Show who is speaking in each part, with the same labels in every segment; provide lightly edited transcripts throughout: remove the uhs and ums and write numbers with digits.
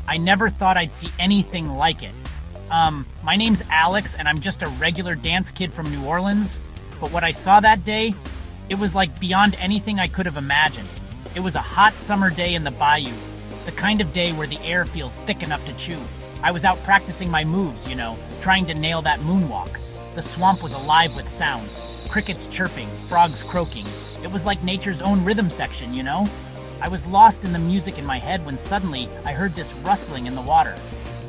Speaker 1: I never thought I'd see anything like it. My name's Alex, and I'm just a regular dance kid from New Orleans. But what I saw that day, it was like beyond anything I could have imagined. It was a hot summer day in the bayou, the kind of day where the air feels thick enough to chew. I was out practicing my moves, trying to nail that moonwalk. The swamp was alive with sounds, crickets chirping, frogs croaking. It was like nature's own rhythm section. I was lost in the music in my head when suddenly I heard this rustling in the water.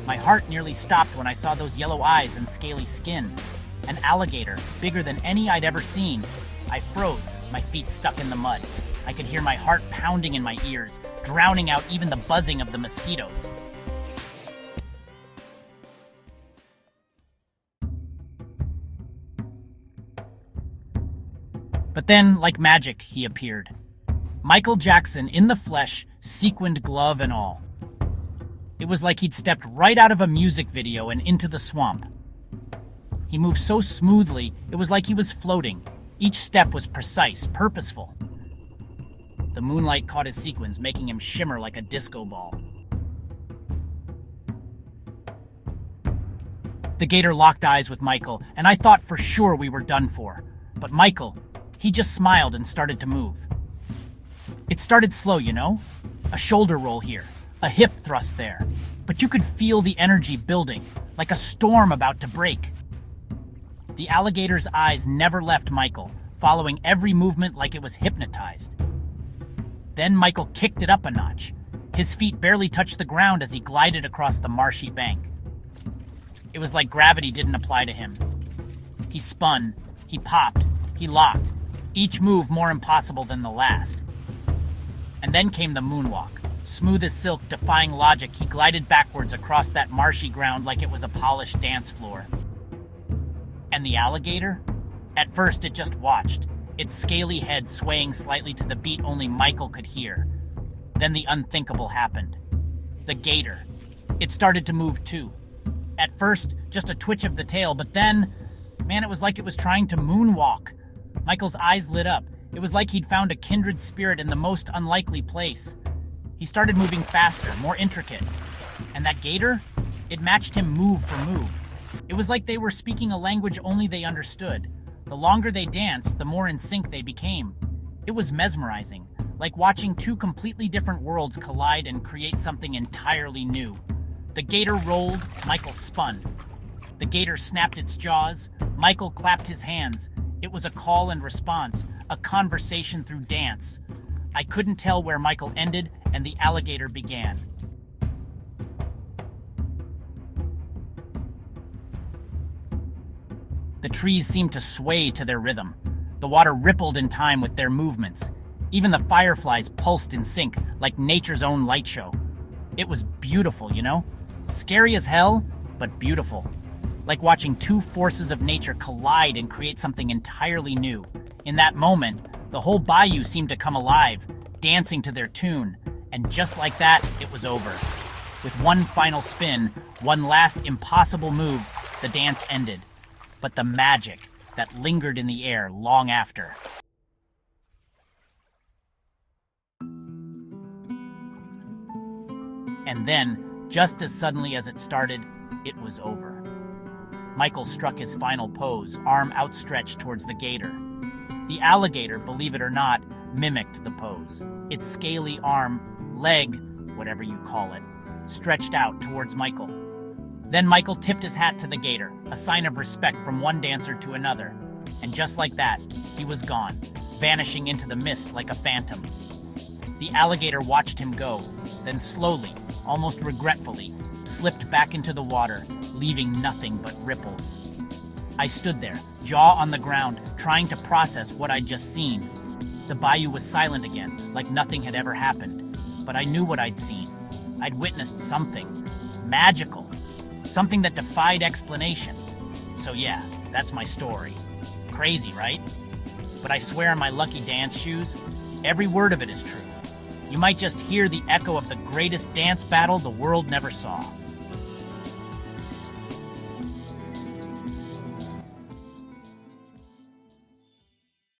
Speaker 1: My heart nearly stopped when I saw those yellow eyes and scaly skin. An alligator, bigger than any I'd ever seen. I froze, my feet stuck in the mud. I could hear my heart pounding in my ears, drowning out even the buzzing of the mosquitoes. But then, like magic, he appeared. Michael Jackson in the flesh, sequined glove and all. It was like he'd stepped right out of a music video and into the swamp. He moved so smoothly, it was like he was floating. Each step was precise, purposeful. The moonlight caught his sequins, making him shimmer like a disco ball. The gator locked eyes with Michael, and I thought for sure we were done for. But Michael, he just smiled and started to move. It started slow, A shoulder roll here, a hip thrust there. But you could feel the energy building, like a storm about to break. The alligator's eyes never left Michael, following every movement like it was hypnotized. Then Michael kicked it up a notch. His feet barely touched the ground as he glided across the marshy bank. It was like gravity didn't apply to him. He spun, he popped, he locked, each move more impossible than the last. And then came the moonwalk. Smooth as silk, defying logic, he glided backwards across that marshy ground like it was a polished dance floor. And the alligator? At first it just watched, its scaly head swaying slightly to the beat only Michael could hear. Then the unthinkable happened. The gator. It started to move too. At first, just a twitch of the tail, but then, it was like it was trying to moonwalk. Michael's eyes lit up. It was like he'd found a kindred spirit in the most unlikely place. He started moving faster, more intricate. And that gator? It matched him move for move. It was like they were speaking a language only they understood. The longer they danced, the more in sync they became. It was mesmerizing, like watching two completely different worlds collide and create something entirely new. The gator rolled, Michael spun. The gator snapped its jaws, Michael clapped his hands. It was a call and response, a conversation through dance. I couldn't tell where Michael ended and the alligator began. The trees seemed to sway to their rhythm. The water rippled in time with their movements. Even the fireflies pulsed in sync, like nature's own light show. It was beautiful, Scary as hell, but beautiful. Like watching two forces of nature collide and create something entirely new. In that moment, the whole bayou seemed to come alive, dancing to their tune. And just like that, it was over. With one final spin, one last impossible move, the dance ended. But the magic that lingered in the air long after. And then, just as suddenly as it started, it was over. Michael struck his final pose, arm outstretched towards the gator. The alligator, believe it or not, mimicked the pose. Its scaly arm, leg, whatever you call it, stretched out towards Michael. Then Michael tipped his hat to the gator, a sign of respect from one dancer to another. And just like that, he was gone, vanishing into the mist like a phantom. The alligator watched him go, then slowly, almost regretfully, slipped back into the water, leaving nothing but ripples. I stood there, jaw on the ground, trying to process what I'd just seen. The bayou was silent again, like nothing had ever happened. But I knew what I'd seen. I'd witnessed something magical. Something that defied explanation. So yeah, that's my story. Crazy, right? But I swear on my lucky dance shoes, every word of it is true. You might just hear the echo of the greatest dance battle the world never saw.